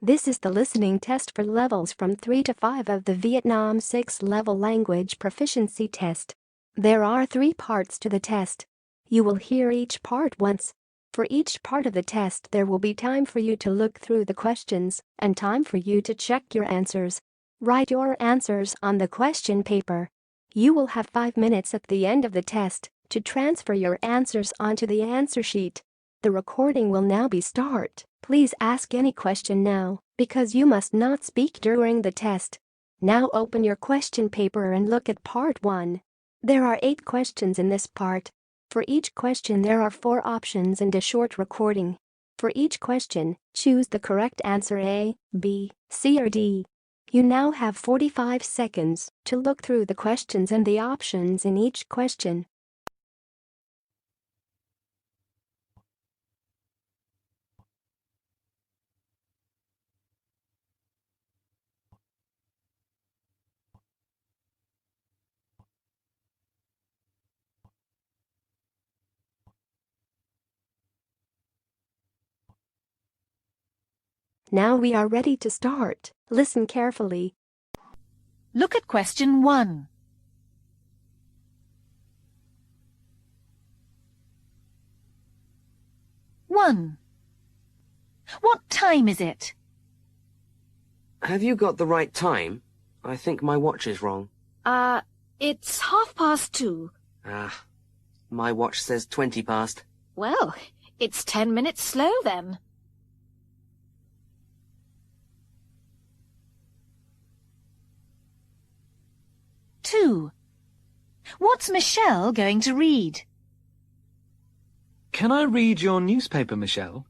This is the listening test for levels from 3 to 5 of the Vietnam 6-level language proficiency test. There are 3 parts to the test. You will hear each part once. For each part of the test there will be time for you to look through the questions and time for you to check your answers. Write your answers on the question paper. You will have 5 minutes at the end of the test to transfer your answers onto the answer sheet. The recording will now be start. Please ask any question now, because you must not speak during the test. Now open your question paper and look at part 1. There are 8 questions in this part. For each question there are 4 options and a short recording. For each question, choose the correct answer A, B, C or D. You now have 45 seconds to look through the questions and the options in each question. Now we are ready to start. Listen carefully. Look at question 1. One. What time is it? Have you got the right time? I think my watch is wrong. It's 2:30. My watch says 20 past. Well, it's 10 minutes slow then. Two. What's Michelle going to read? Can I read your newspaper, Michelle?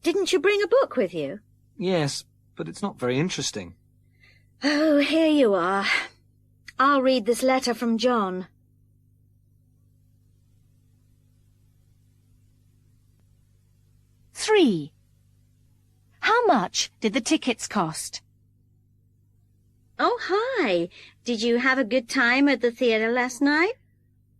Didn't you bring a book with you? Yes, but it's not very interesting. Oh, here you are. I'll read this letter from John. Three. How much did the tickets cost? Oh, hi. Did you have a good time at the theatre last night?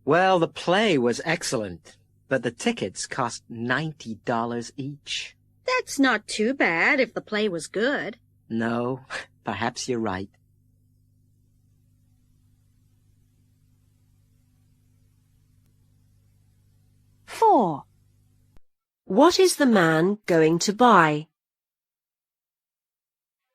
Well, the play was excellent, but the tickets cost $90 each. That's not too bad if the play was good. No, perhaps you're right. Four. What is the man going to buy?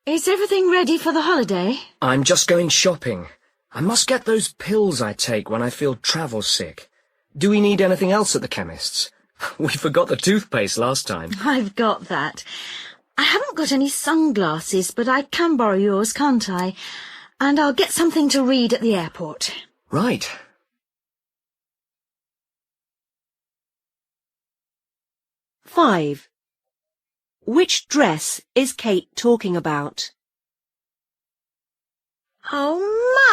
Is everything ready for the holiday? I'm just going shopping. I must get those pills I take when I feel travel sick. Do we need anything else at the chemist's? We forgot the toothpaste last time. I've got that. I haven't got any sunglasses, but I can borrow yours, can't I? And I'll get something to read at the airport. Right. 5. Which dress is Kate talking about? Oh,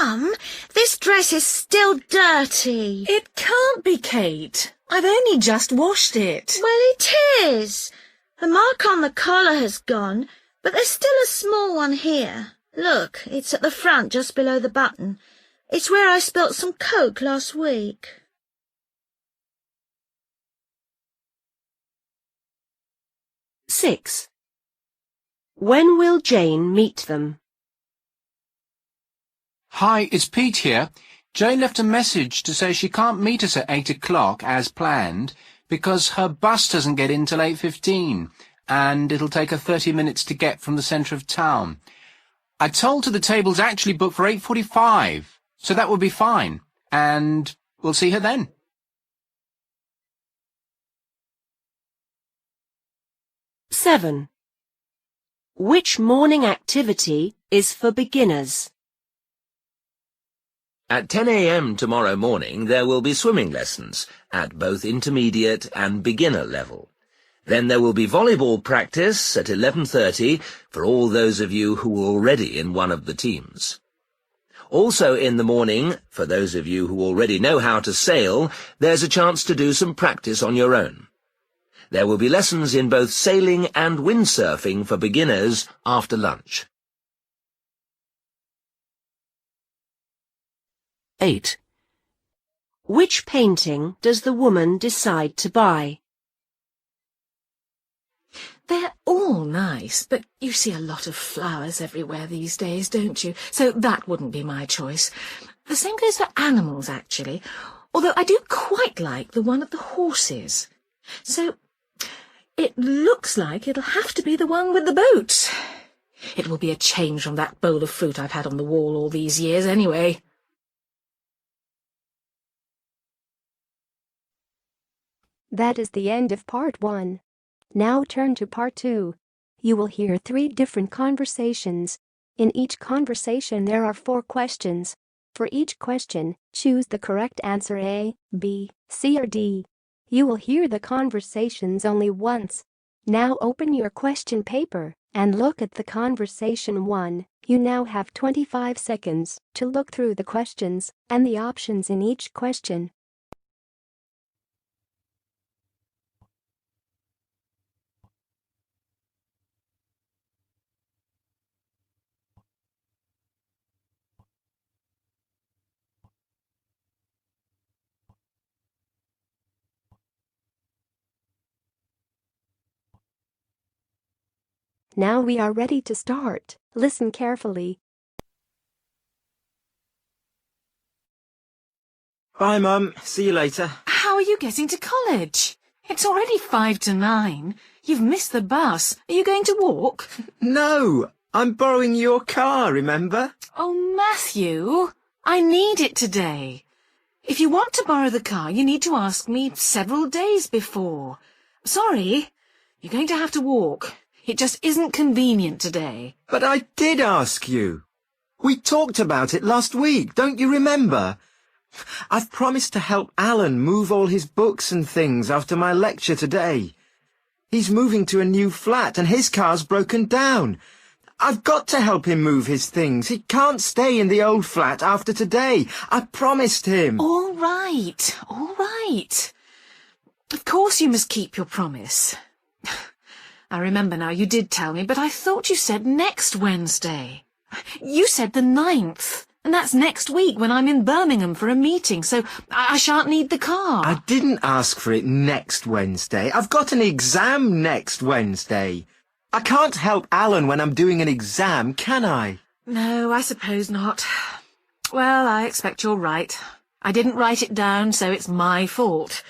Mum, this dress is still dirty. It can't be, Kate. I've only just washed it. Well, it is. The mark on the collar has gone, but there's still a small one here. Look, it's at the front just below the button. It's where I spilt some Coke last week. 6. When will Jane meet them? Hi, it's Pete here. Jane left a message to say she can't meet us at 8 o'clock as planned because her bus doesn't get in till 8:15 and it'll take her 30 minutes to get from the centre of town. I told her the table's actually booked for 8:45, so that will be fine, and we'll see her then. 7. Which morning activity is for beginners? At 10 a.m. tomorrow morning there will be swimming lessons at both intermediate and beginner level. Then there will be volleyball practice at 11:30 for all those of you who are already in one of the teams. Also in the morning, for those of you who already know how to sail, there's a chance to do some practice on your own. There will be lessons in both sailing and windsurfing for beginners after lunch. 8. Which painting does the woman decide to buy? They're all nice, but you see a lot of flowers everywhere these days, don't you? So that wouldn't be my choice. The same goes for animals, actually, although I do quite like the one at the horses. So it looks like it'll have to be the one with the boat. It will be a change from that bowl of fruit I've had on the wall all these years, anyway. That is the end of part 1. Now turn to part 2. You will hear 3 different conversations. In each conversation there are 4 questions. For each question, choose the correct answer A, B, C or D. You will hear the conversations only once. Now open your question paper and look at the conversation 1. You now have 25 seconds to look through the questions and the options in each question. Now we are ready to start. Listen carefully. Bye, Mum. See you later. How are you getting to college? It's already 5 to 9. You've missed the bus. Are you going to walk? No, I'm borrowing your car, remember? Oh, Matthew, I need it today. If you want to borrow the car, you need to ask me several days before. Sorry, you're going to have to walk. It just isn't convenient today. But I did ask you. We talked about it last week, don't you remember? I've promised to help Alan move all his books and things after my lecture today. He's moving to a new flat and his car's broken down. I've got to help him move his things. He can't stay in the old flat after today. I promised him. All right, all right. Of course you must keep your promise. I remember now, you did tell me, but I thought you said next Wednesday. You said the 9th, and that's next week when I'm in Birmingham for a meeting, so I shan't need the car. I didn't ask for it next Wednesday. I've got an exam next Wednesday. I can't help Alan when I'm doing an exam, can I? No, I suppose not. Well, I expect you're right. I didn't write it down, so it's my fault.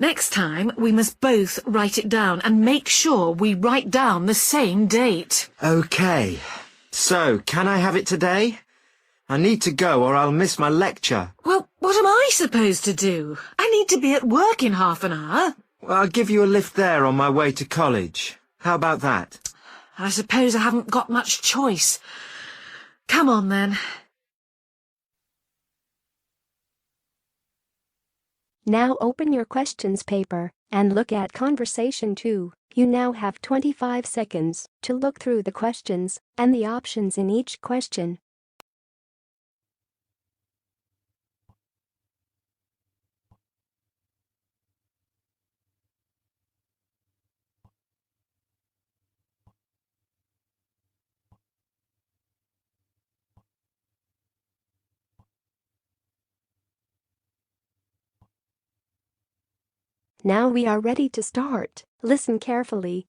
Next time, we must both write it down and make sure we write down the same date. OK. So, can I have it today? I need to go or I'll miss my lecture. Well, what am I supposed to do? I need to be at work in half an hour. Well, I'll give you a lift there on my way to college. How about that? I suppose I haven't got much choice. Come on, then. Now open your questions paper and look at conversation 2. You now have 25 seconds to look through the questions and the options in each question. Now we are ready to start. Listen carefully.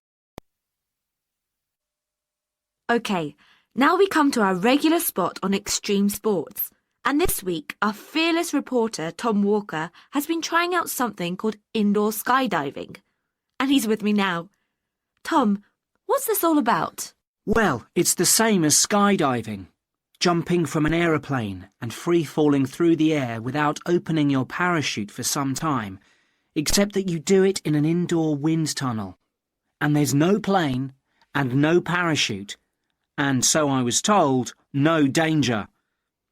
OK, now we come to our regular spot on extreme sports. And this week, our fearless reporter, Tom Walker, has been trying out something called indoor skydiving. And he's with me now. Tom, what's this all about? Well, it's the same as skydiving. Jumping from an aeroplane and free-falling through the air without opening your parachute for some time, except that you do it in an indoor wind tunnel. And there's no plane and no parachute, and so I was told, no danger.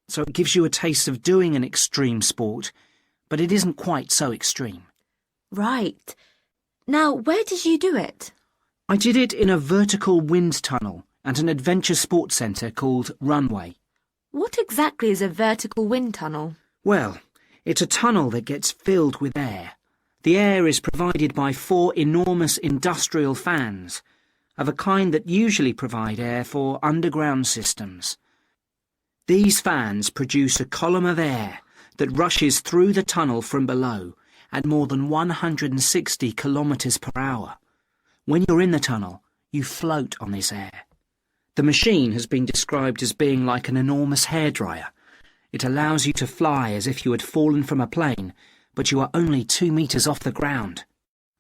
So it gives you a taste of doing an extreme sport, but it isn't quite so extreme. Right. Now, where did you do it? I did it in a vertical wind tunnel at an adventure sports centre called Runway. What exactly is a vertical wind tunnel? Well, it's a tunnel that gets filled with air. The air is provided by 4 enormous industrial fans, of a kind that usually provide air for underground systems. These fans produce a column of air that rushes through the tunnel from below at more than 160 kilometres per hour. When you're in the tunnel, you float on this air. The machine has been described as being like an enormous hairdryer. It allows you to fly as if you had fallen from a plane, but you are only 2 meters off the ground.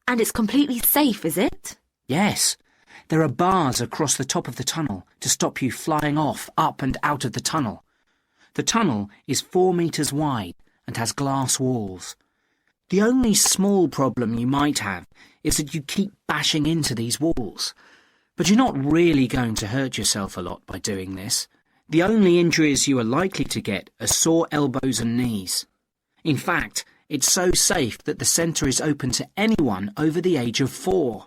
And it's completely safe, is it? Yes. There are bars across the top of the tunnel to stop you flying off, up and out of the tunnel. The tunnel is 4 meters wide and has glass walls. The only small problem you might have is that you keep bashing into these walls. But you're not really going to hurt yourself a lot by doing this. The only injuries you are likely to get are sore elbows and knees. In fact, it's so safe that the centre is open to anyone over the age of 4.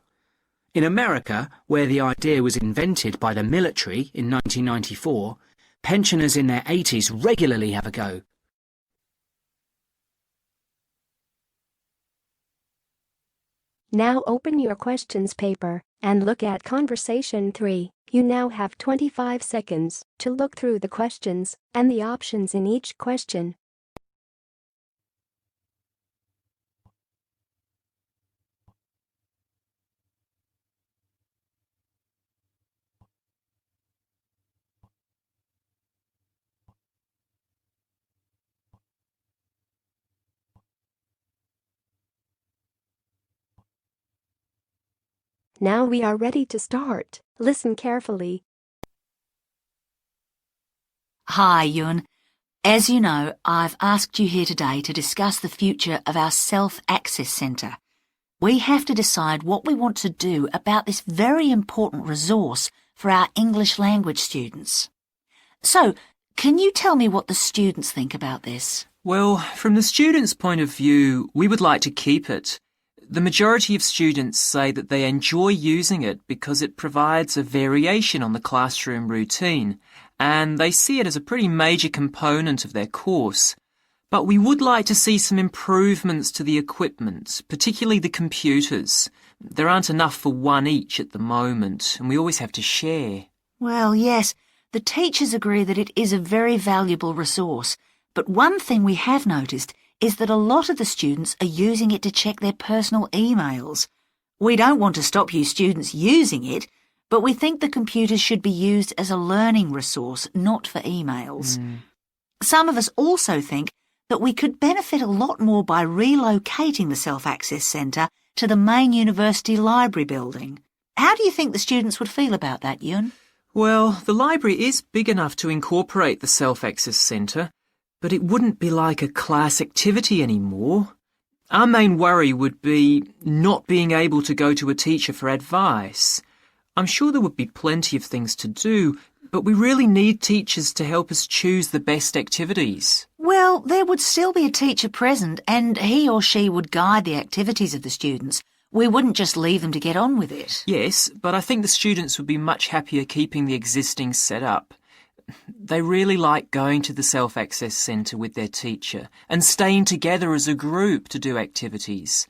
In America, where the idea was invented by the military in 1994, pensioners in their 80s regularly have a go. Now open your questions paper and look at conversation 3. You now have 25 seconds to look through the questions and the options in each question. Now we are ready to start. Listen carefully. Hi, Yun. As you know, I've asked you here today to discuss the future of our self-access centre. We have to decide what we want to do about this very important resource for our English language students. So, can you tell me what the students think about this? Well, from the students' point of view, we would like to keep it. The majority of students say that they enjoy using it because it provides a variation on the classroom routine, and they see it as a pretty major component of their course. But we would like to see some improvements to the equipment, particularly the computers. There aren't enough for one each at the moment, and we always have to share. Well, yes, the teachers agree that it is a very valuable resource, but one thing we have noticed is that a lot of the students are using it to check their personal emails. We don't want to stop you students using it, but we think the computers should be used as a learning resource, not for emails. Some of us also think that we could benefit a lot more by relocating the Self-Access Centre to the main university library building. How do you think the students would feel about that, Yun? Well, the library is big enough to incorporate the Self-Access Centre, but it wouldn't be like a class activity anymore. Our main worry would be not being able to go to a teacher for advice. I'm sure there would be plenty of things to do, but we really need teachers to help us choose the best activities. Well, there would still be a teacher present, and he or she would guide the activities of the students. We wouldn't just leave them to get on with it. Yes, but I think the students would be much happier keeping the existing setup. They really like going to the Self-Access Centre with their teacher and staying together as a group to do activities.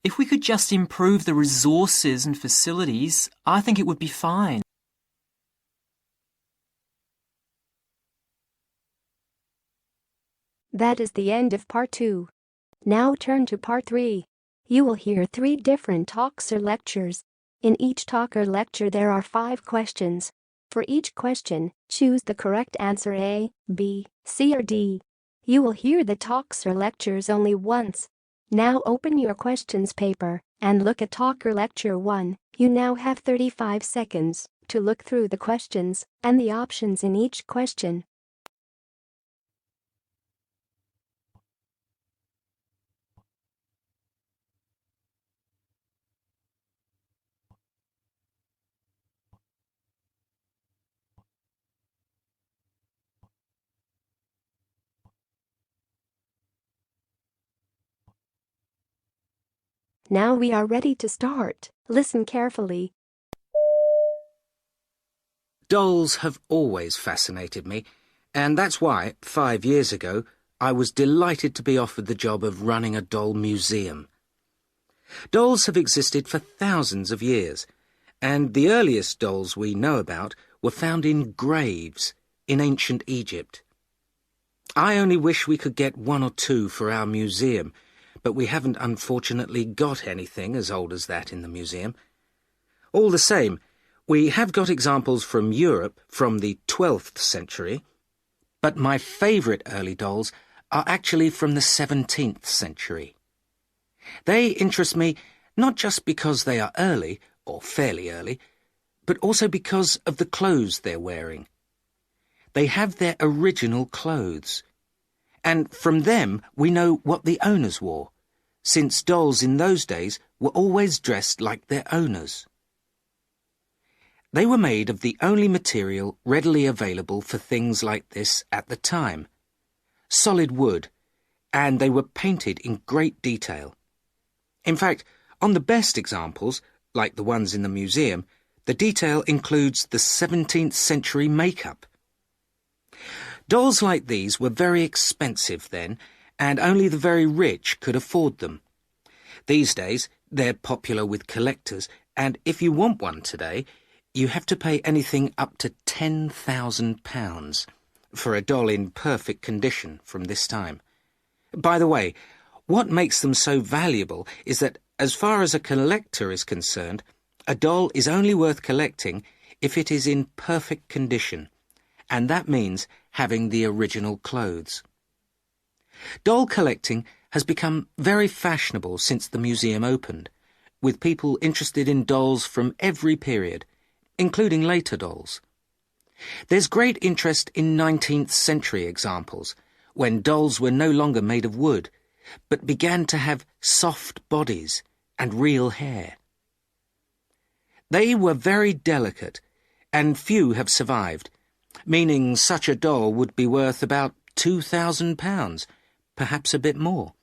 If we could just improve the resources and facilities, I think it would be fine. That is the end of part 2. Now turn to part 3. You will hear 3 different talks or lectures. In each talk or lecture there are 5 questions. For each question, choose the correct answer A, B, C or D. You will hear the talks or lectures only once. Now open your questions paper and look at talk or lecture 1. You now have 35 seconds to look through the questions and the options in each question. Now we are ready to start. Listen carefully. Dolls have always fascinated me, and that's why, 5 years ago, I was delighted to be offered the job of running a doll museum. Dolls have existed for thousands of years, and the earliest dolls we know about were found in graves in ancient Egypt. I only wish we could get 1 or 2 for our museum, but we haven't unfortunately got anything as old as that in the museum. All the same, we have got examples from Europe from the 12th century, but my favourite early dolls are actually from the 17th century. They interest me not just because they are early, or fairly early, but also because of the clothes they're wearing. They have their original clothes, and from them we know what the owners wore, since dolls in those days were always dressed like their owners. They were made of the only material readily available for things like this at the time, solid wood, and they were painted in great detail. In fact, on the best examples, like the ones in the museum, the detail includes the 17th century makeup. Dolls like these were very expensive then, and only the very rich could afford them. These days, they're popular with collectors, and if you want one today, you have to pay anything up to £10,000 for a doll in perfect condition from this time. By the way, what makes them so valuable is that, as far as a collector is concerned, a doll is only worth collecting if it is in perfect condition, and that means having the original clothes. Doll collecting has become very fashionable since the museum opened, with people interested in dolls from every period, including later dolls. There's great interest in 19th century examples, when dolls were no longer made of wood, but began to have soft bodies and real hair. They were very delicate, and few have survived, meaning such a doll would be worth about £2,000, perhaps a bit more.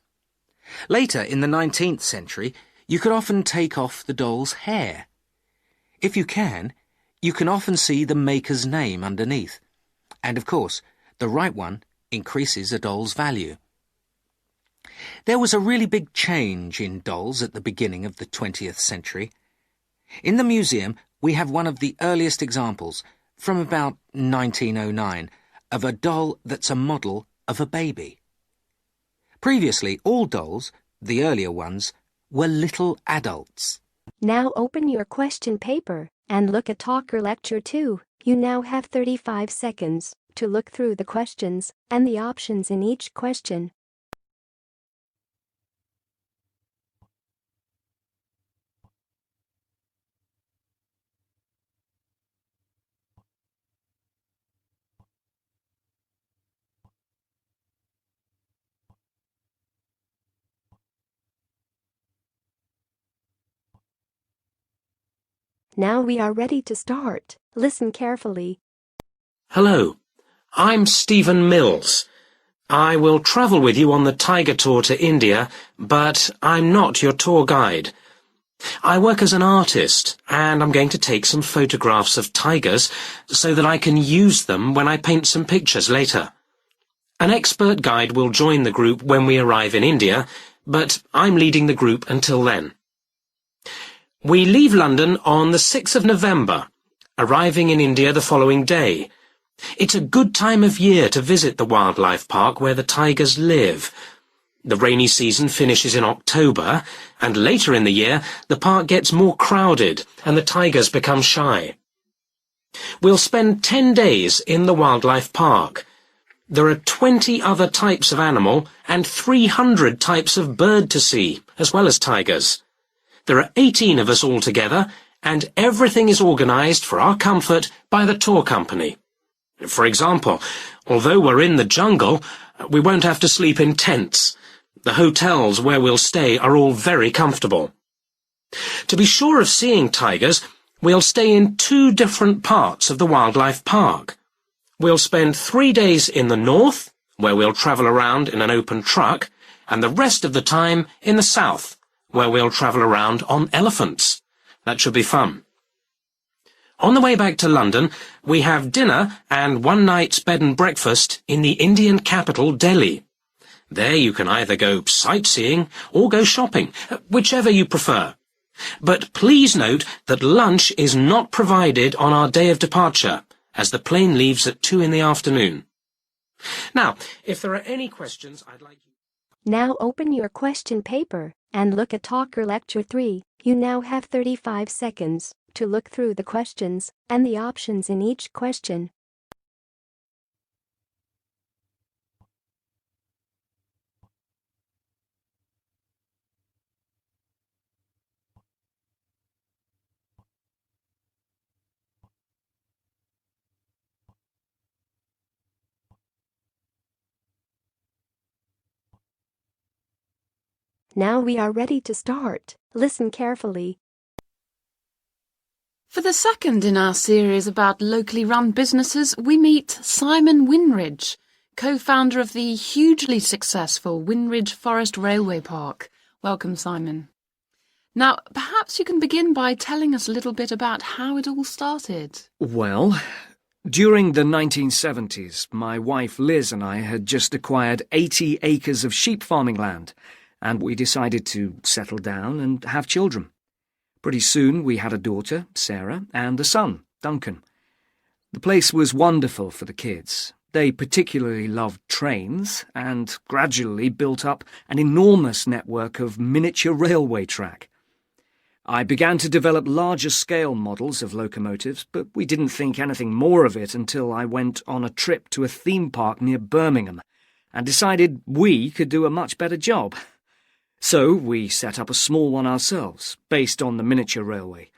Later, in the 19th century, you could often take off the doll's hair. If you can often see the maker's name underneath, and of course, the right one increases a doll's value. There was a really big change in dolls at the beginning of the 20th century. In the museum, we have one of the earliest examples, from about 1909, of a doll that's a model of a baby. Previously, all dolls, the earlier ones, were little adults. Now open your question paper and look at Talker Lecture 2. You now have 35 seconds to look through the questions and the options in each question. Now we are ready to start. Listen carefully. Hello, I'm Stephen Mills. I will travel with you on the Tiger Tour to India, but I'm not your tour guide. I work as an artist, and I'm going to take some photographs of tigers so that I can use them when I paint some pictures later. An expert guide will join the group when we arrive in India, but I'm leading the group until then. We leave London on the 6th of November, arriving in India the following day. It's a good time of year to visit the wildlife park where the tigers live. The rainy season finishes in October, and later in the year the park gets more crowded and the tigers become shy. We'll spend 10 days in the wildlife park. There are 20 other types of animal and 300 types of bird to see, as well as tigers. There are 18 of us all together, and everything is organised for our comfort by the tour company. For example, although we're in the jungle, we won't have to sleep in tents. The hotels where we'll stay are all very comfortable. To be sure of seeing tigers, we'll stay in 2 different parts of the wildlife park. We'll spend 3 days in the north, where we'll travel around in an open truck, and the rest of the time in the south, where we'll travel around on elephants. That should be fun. On the way back to London, we have dinner and 1 night's bed and breakfast in the Indian capital, Delhi. There you can either go sightseeing or go shopping, whichever you prefer. But please note that lunch is not provided on our day of departure, as the plane leaves at 2 in the afternoon. Now, if there are any questions, I'd like you... Now open your question paper and look at Talker Lecture 3. You now have 35 seconds to look through the questions and the options in each question. Now we are ready to start. Listen carefully. For the second in our series about locally run businesses, we meet Simon Winridge, co-founder of the hugely successful Winridge Forest Railway Park. Welcome, Simon. Now, perhaps you can begin by telling us a little bit about how it all started. Well, during the 1970s, my wife Liz and I had just acquired 80 acres of sheep farming land, and we decided to settle down and have children. Pretty soon we had a daughter, Sarah, and a son, Duncan. The place was wonderful for the kids. They particularly loved trains and gradually built up an enormous network of miniature railway track. I began to develop larger-scale models of locomotives, but we didn't think anything more of it until I went on a trip to a theme park near Birmingham and decided we could do a much better job. So we set up a small one ourselves, based on the miniature railway,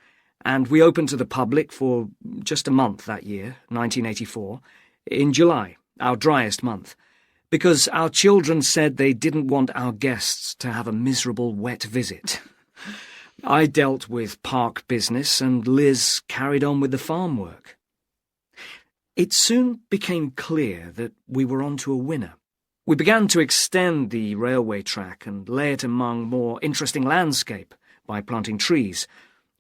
and we opened to the public for just a month that year, 1984, in July, our driest month, because our children said they didn't want our guests to have a miserable wet visit. I dealt with park business and Liz carried on with the farm work. It soon became clear that we were onto a winner. We began to extend the railway track and lay it among more interesting landscape by planting trees,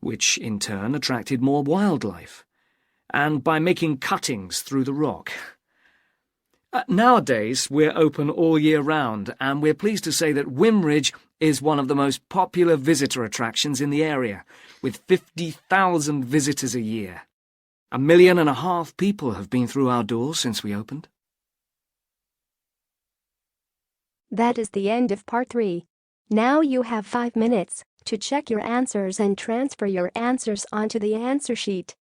which in turn attracted more wildlife, and by making cuttings through the rock. Nowadays, we're open all year round, and we're pleased to say that Winridge is one of the most popular visitor attractions in the area, with 50,000 visitors a year. 1.5 million people have been through our doors since we opened. That is the end of part 3. Now you have 5 minutes to check your answers and transfer your answers onto the answer sheet.